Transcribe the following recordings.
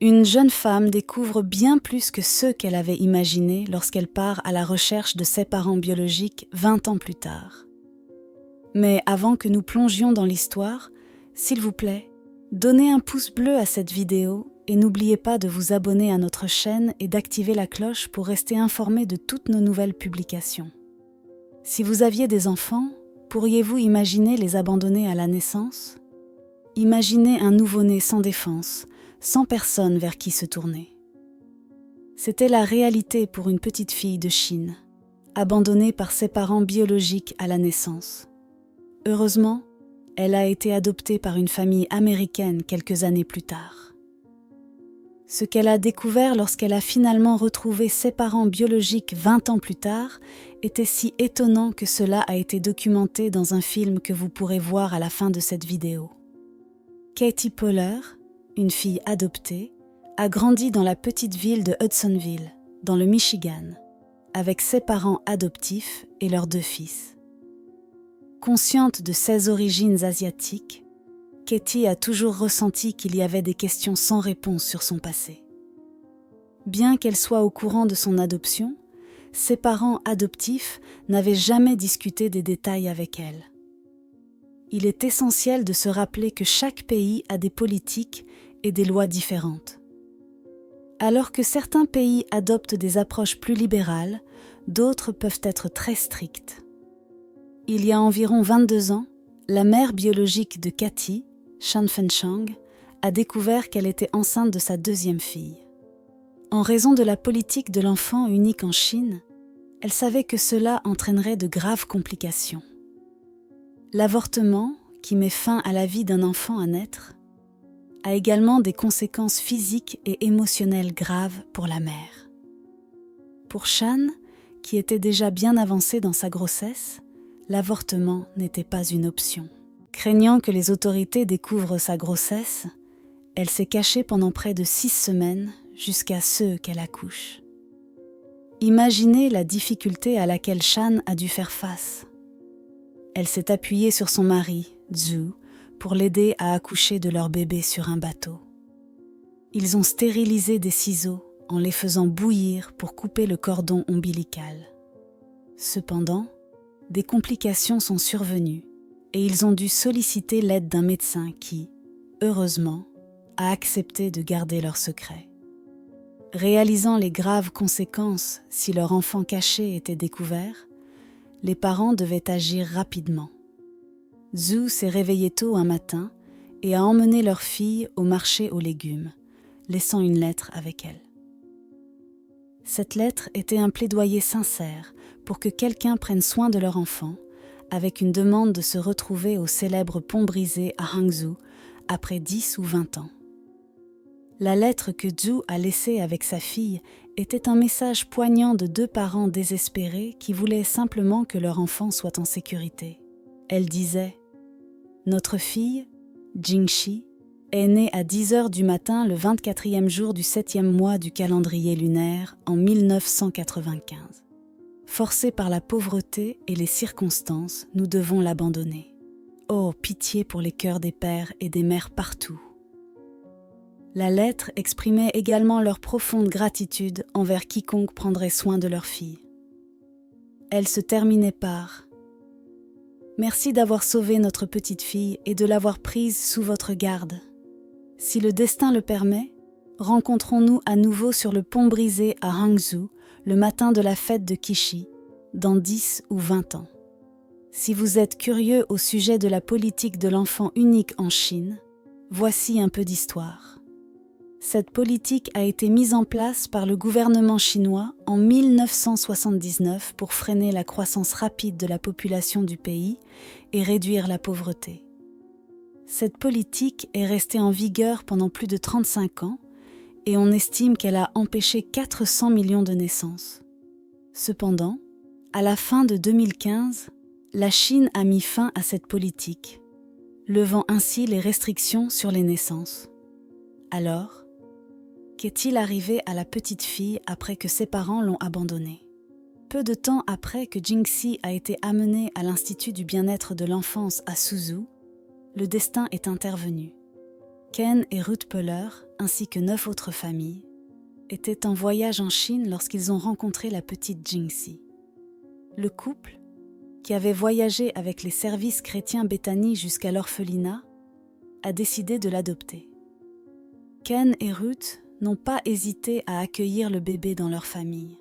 Une jeune femme découvre bien plus que ce qu'elle avait imaginé lorsqu'elle part à la recherche de ses parents biologiques 20 ans plus tard. Mais avant que nous plongions dans l'histoire, s'il vous plaît, donnez un pouce bleu à cette vidéo et n'oubliez pas de vous abonner à notre chaîne et d'activer la cloche pour rester informé de toutes nos nouvelles publications. Si vous aviez des enfants, pourriez-vous imaginer les abandonner à la naissance ? Imaginez un nouveau-né sans défense, sans personne vers qui se tourner. C'était la réalité pour une petite fille de Chine, abandonnée par ses parents biologiques à la naissance. Heureusement, elle a été adoptée par une famille américaine quelques années plus tard. Ce qu'elle a découvert lorsqu'elle a finalement retrouvé ses parents biologiques 20 ans plus tard était si étonnant que cela a été documenté dans un film que vous pourrez voir à la fin de cette vidéo. Katie Poehler, une fille adoptée, a grandi dans la petite ville de Hudsonville, dans le Michigan, avec ses parents adoptifs et leurs 2 fils. Consciente de ses origines asiatiques, Katie a toujours ressenti qu'il y avait des questions sans réponse sur son passé. Bien qu'elle soit au courant de son adoption, ses parents adoptifs n'avaient jamais discuté des détails avec elle. Il est essentiel de se rappeler que chaque pays a des politiques et des lois différentes. Alors que certains pays adoptent des approches plus libérales, d'autres peuvent être très strictes. Il y a environ 22 ans, la mère biologique de Katie, Shan Fenchang, a découvert qu'elle était enceinte de sa 2e fille. En raison de la politique de l'enfant unique en Chine, elle savait que cela entraînerait de graves complications. L'avortement, qui met fin à la vie d'un enfant à naître, a également des conséquences physiques et émotionnelles graves pour la mère. Pour Shan, qui était déjà bien avancée dans sa grossesse, l'avortement n'était pas une option. Craignant que les autorités découvrent sa grossesse, elle s'est cachée pendant près de 6 semaines jusqu'à ce qu'elle accouche. Imaginez la difficulté à laquelle Shan a dû faire face. Elle s'est appuyée sur son mari, Zhu, pour l'aider à accoucher de leur bébé sur un bateau. Ils ont stérilisé des ciseaux en les faisant bouillir pour couper le cordon ombilical. Cependant, des complications sont survenues et ils ont dû solliciter l'aide d'un médecin qui, heureusement, a accepté de garder leur secret. Réalisant les graves conséquences si leur enfant caché était découvert, les parents devaient agir rapidement. Zhu s'est réveillée tôt un matin et a emmené leur fille au marché aux légumes, laissant une lettre avec elle. Cette lettre était un plaidoyer sincère pour que quelqu'un prenne soin de leur enfant, avec une demande de se retrouver au célèbre pont brisé à Hangzhou après 10 ou 20 ans. La lettre que Zhu a laissée avec sa fille était un message poignant de 2 parents désespérés qui voulaient simplement que leur enfant soit en sécurité. Elle disait « Notre fille, Jingxi, est née à 10 heures du matin le 24e jour du 7e mois du calendrier lunaire en 1995. Forcée par la pauvreté et les circonstances, nous devons l'abandonner. Oh, pitié pour les cœurs des pères et des mères partout. » La lettre exprimait également leur profonde gratitude envers quiconque prendrait soin de leur fille. Elle se terminait par « Merci d'avoir sauvé notre petite fille et de l'avoir prise sous votre garde. Si le destin le permet, rencontrons-nous à nouveau sur le pont brisé à Hangzhou le matin de la fête de Qixi, dans 10 ou 20 ans. Si vous êtes curieux au sujet de la politique de l'enfant unique en Chine, voici un peu d'histoire. Cette politique a été mise en place par le gouvernement chinois en 1979 pour freiner la croissance rapide de la population du pays et réduire la pauvreté. Cette politique est restée en vigueur pendant plus de 35 ans et on estime qu'elle a empêché 400 millions de naissances. Cependant, à la fin de 2015, la Chine a mis fin à cette politique, levant ainsi les restrictions sur les naissances. Alors, qu'est-il arrivé à la petite fille après que ses parents l'ont abandonnée ? Peu de temps après que Jingxi a été amenée à l'Institut du bien-être de l'enfance à Suzhou, le destin est intervenu. Ken et Ruth Poehler, ainsi que 9 autres familles, étaient en voyage en Chine lorsqu'ils ont rencontré la petite Jingxi. Le couple, qui avait voyagé avec les services chrétiens Bethany jusqu'à l'orphelinat, a décidé de l'adopter. Ken et Ruth n'ont pas hésité à accueillir le bébé dans leur famille.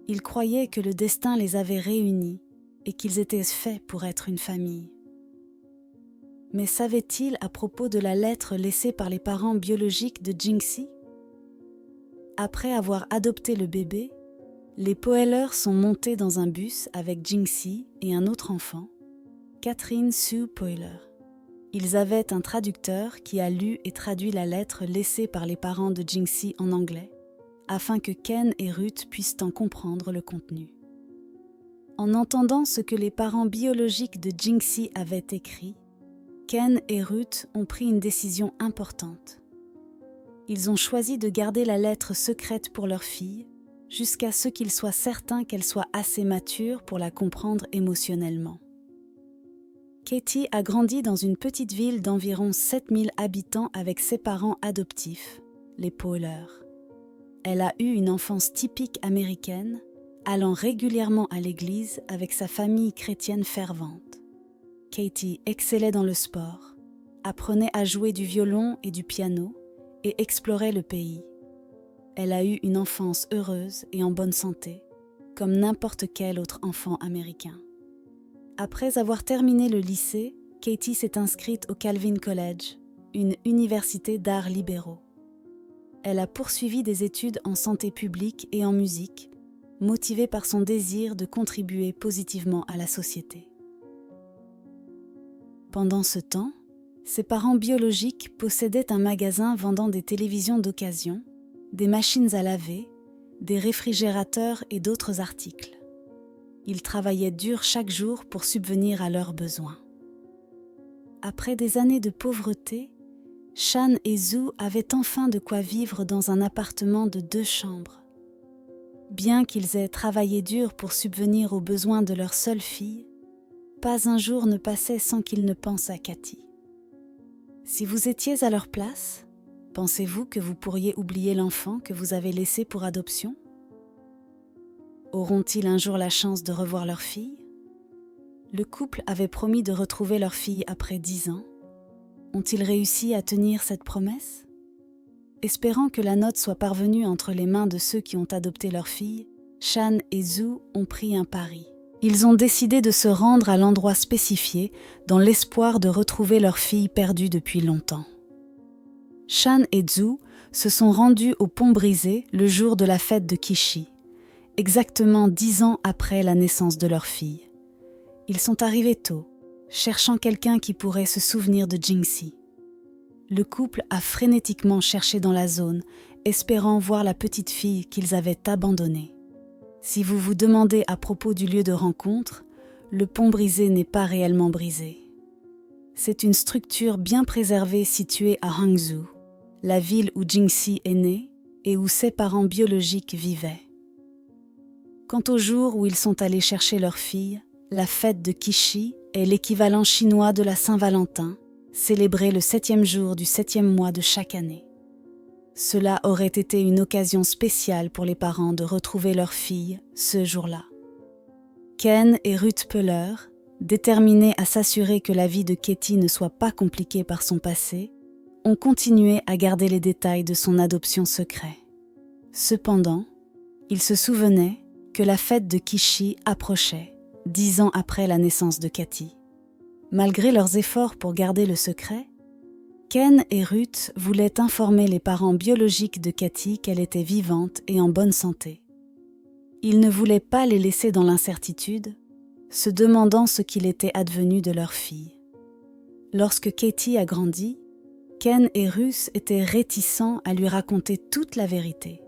Ils croyaient que le destin les avait réunis et qu'ils étaient faits pour être une famille. Mais savaient-ils à propos de la lettre laissée par les parents biologiques de Jingxi? Après avoir adopté le bébé, les Poehler sont montés dans un bus avec Jingxi et un autre enfant, Catherine Sue Poehler. Ils avaient un traducteur qui a lu et traduit la lettre laissée par les parents de Jingxi en anglais, afin que Ken et Ruth puissent en comprendre le contenu. En entendant ce que les parents biologiques de Jingxi avaient écrit, Ken et Ruth ont pris une décision importante. Ils ont choisi de garder la lettre secrète pour leur fille, jusqu'à ce qu'ils soient certains qu'elle soit assez mature pour la comprendre émotionnellement. Katie a grandi dans une petite ville d'environ 7000 habitants avec ses parents adoptifs, les Poehler. Elle a eu une enfance typique américaine, allant régulièrement à l'église avec sa famille chrétienne fervente. Katie excellait dans le sport, apprenait à jouer du violon et du piano et explorait le pays. Elle a eu une enfance heureuse et en bonne santé, comme n'importe quel autre enfant américain. Après avoir terminé le lycée, Katie s'est inscrite au Calvin College, une université d'arts libéraux. Elle a poursuivi des études en santé publique et en musique, motivée par son désir de contribuer positivement à la société. Pendant ce temps, ses parents biologiques possédaient un magasin vendant des télévisions d'occasion, des machines à laver, des réfrigérateurs et d'autres articles. Ils travaillaient dur chaque jour pour subvenir à leurs besoins. Après des années de pauvreté, Shan et Zhu avaient enfin de quoi vivre dans un appartement de 2 chambres. Bien qu'ils aient travaillé dur pour subvenir aux besoins de leur seule fille, pas un jour ne passait sans qu'ils ne pensent à Katie. Si vous étiez à leur place, pensez-vous que vous pourriez oublier l'enfant que vous avez laissé pour adoption? Auront-ils un jour la chance de revoir leur fille? Le couple avait promis de retrouver leur fille après 10 ans. Ont-ils réussi à tenir cette promesse? Espérant que la note soit parvenue entre les mains de ceux qui ont adopté leur fille, Shan et Zhu ont pris un pari. Ils ont décidé de se rendre à l'endroit spécifié dans l'espoir de retrouver leur fille perdue depuis longtemps. Shan et Zhu se sont rendus au pont brisé le jour de la fête de Kishi, exactement 10 ans après la naissance de leur fille. Ils sont arrivés tôt, cherchant quelqu'un qui pourrait se souvenir de Jingxi. Le couple a frénétiquement cherché dans la zone, espérant voir la petite fille qu'ils avaient abandonnée. Si vous vous demandez à propos du lieu de rencontre, le pont brisé n'est pas réellement brisé. C'est une structure bien préservée située à Hangzhou, la ville où Jingxi est née et où ses parents biologiques vivaient. Quant au jour où ils sont allés chercher leur fille, la fête de Kishi est l'équivalent chinois de la Saint-Valentin, célébrée le 7e jour du 7e mois de chaque année. Cela aurait été une occasion spéciale pour les parents de retrouver leur fille ce jour-là. Ken et Ruth Poehler, déterminés à s'assurer que la vie de Katie ne soit pas compliquée par son passé, ont continué à garder les détails de son adoption secret. Cependant, ils se souvenaient que la fête de Kishi approchait, 10 ans après la naissance de Katie. Malgré leurs efforts pour garder le secret, Ken et Ruth voulaient informer les parents biologiques de Katie qu'elle était vivante et en bonne santé. Ils ne voulaient pas les laisser dans l'incertitude, se demandant ce qu'il était advenu de leur fille. Lorsque Katie a grandi, Ken et Ruth étaient réticents à lui raconter toute la vérité.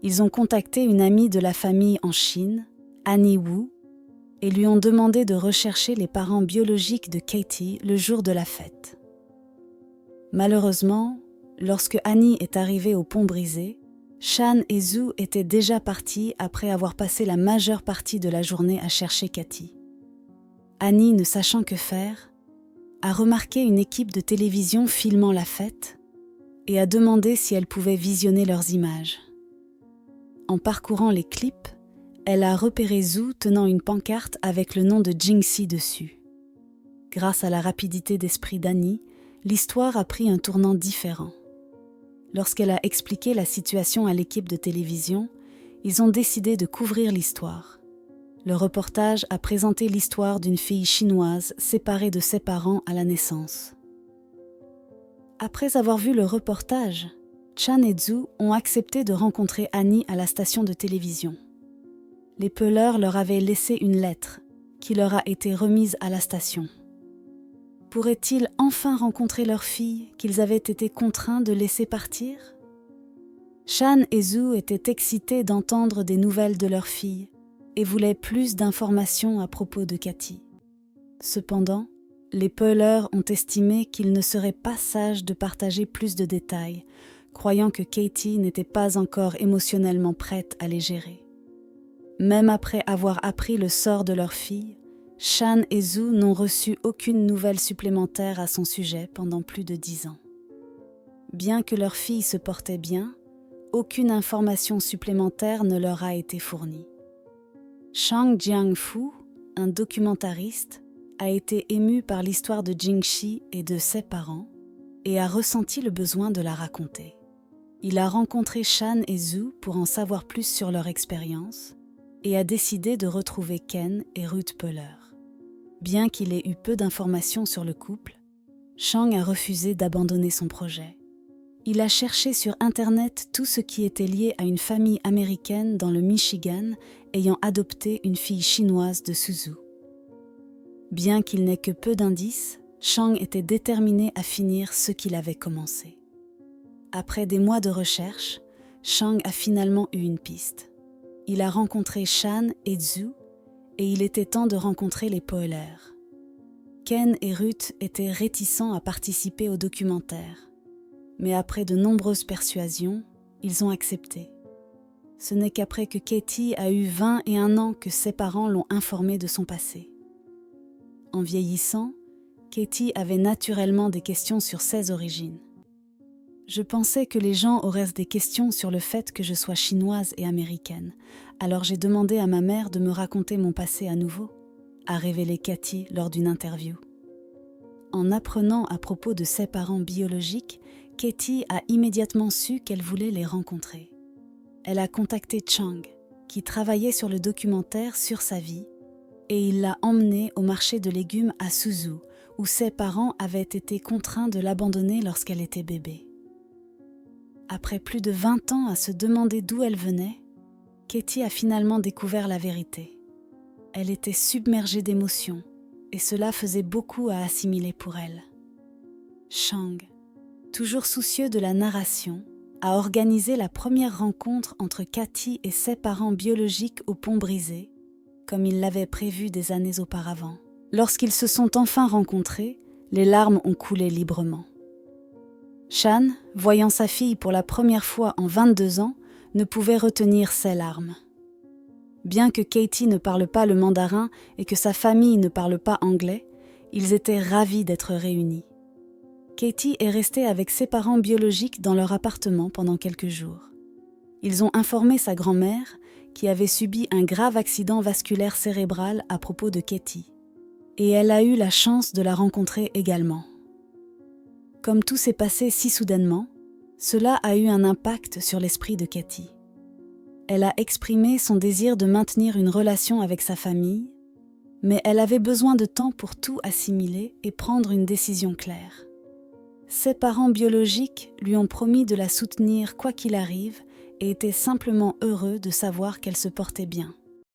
Ils ont contacté une amie de la famille en Chine, Annie Wu, et lui ont demandé de rechercher les parents biologiques de Katie le jour de la fête. Malheureusement, lorsque Annie est arrivée au pont brisé, Shan et Zhu étaient déjà partis après avoir passé la majeure partie de la journée à chercher Katie. Annie, ne sachant que faire, a remarqué une équipe de télévision filmant la fête et a demandé si elle pouvait visionner leurs images. En parcourant les clips, elle a repéré Zhu tenant une pancarte avec le nom de Jingxi dessus. Grâce à la rapidité d'esprit d'Annie, l'histoire a pris un tournant différent. Lorsqu'elle a expliqué la situation à l'équipe de télévision, ils ont décidé de couvrir l'histoire. Le reportage a présenté l'histoire d'une fille chinoise séparée de ses parents à la naissance. Après avoir vu le reportage, Chan et Zhu ont accepté de rencontrer Annie à la station de télévision. Les Peuleurs leur avaient laissé une lettre qui leur a été remise à la station. Pourraient-ils enfin rencontrer leur fille qu'ils avaient été contraints de laisser partir? Chan et Zhu étaient excités d'entendre des nouvelles de leur fille et voulaient plus d'informations à propos de Cathy. Cependant, les Peuleurs ont estimé qu'il ne serait pas sage de partager plus de détails, croyant que Katie n'était pas encore émotionnellement prête à les gérer. Même après avoir appris le sort de leur fille, Chan et Zhu n'ont reçu aucune nouvelle supplémentaire à son sujet pendant plus de 10 ans. Bien que leur fille se portait bien, aucune information supplémentaire ne leur a été fournie. Shang Jiangfu, un documentariste, a été ému par l'histoire de Jingxi et de ses parents et a ressenti le besoin de la raconter. Il a rencontré Chan et Zhu pour en savoir plus sur leur expérience et a décidé de retrouver Ken et Ruth Peuler. Bien qu'il ait eu peu d'informations sur le couple, Shang a refusé d'abandonner son projet. Il a cherché sur Internet tout ce qui était lié à une famille américaine dans le Michigan ayant adopté une fille chinoise de Suzhou. Bien qu'il n'ait que peu d'indices, Shang était déterminé à finir ce qu'il avait commencé. Après des mois de recherche, Shang a finalement eu une piste. Il a rencontré Chan et Zhu et il était temps de rencontrer les Peulers. Ken et Ruth étaient réticents à participer au documentaire, mais après de nombreuses persuasions, ils ont accepté. Ce n'est qu'après que Katie a eu 21 ans que ses parents l'ont informée de son passé. En vieillissant, Katie avait naturellement des questions sur ses origines. Je pensais que les gens auraient des questions sur le fait que je sois chinoise et américaine, alors j'ai demandé à ma mère de me raconter mon passé à nouveau, a révélé Katie lors d'une interview. En apprenant à propos de ses parents biologiques, Katie a immédiatement su qu'elle voulait les rencontrer. Elle a contacté Chang, qui travaillait sur le documentaire sur sa vie, et il l'a emmenée au marché de légumes à Suzhou, où ses parents avaient été contraints de l'abandonner lorsqu'elle était bébé. Après plus de 20 ans à se demander d'où elle venait, Katie a finalement découvert la vérité. Elle était submergée d'émotions, et cela faisait beaucoup à assimiler pour elle. Shang, toujours soucieux de la narration, a organisé la première rencontre entre Cathy et ses parents biologiques au Pont Brisé, comme il l'avait prévu des années auparavant. Lorsqu'ils se sont enfin rencontrés, les larmes ont coulé librement. Chan, voyant sa fille pour la première fois en 22 ans, ne pouvait retenir ses larmes. Bien que Katie ne parle pas le mandarin et que sa famille ne parle pas anglais, ils étaient ravis d'être réunis. Katie est restée avec ses parents biologiques dans leur appartement pendant quelques jours. Ils ont informé sa grand-mère, qui avait subi un grave accident vasculaire cérébral à propos de Katie, et elle a eu la chance de la rencontrer également. Comme tout s'est passé si soudainement, cela a eu un impact sur l'esprit de Katie. Elle a exprimé son désir de maintenir une relation avec sa famille, mais elle avait besoin de temps pour tout assimiler et prendre une décision claire. Ses parents biologiques lui ont promis de la soutenir quoi qu'il arrive et étaient simplement heureux de savoir qu'elle se portait bien.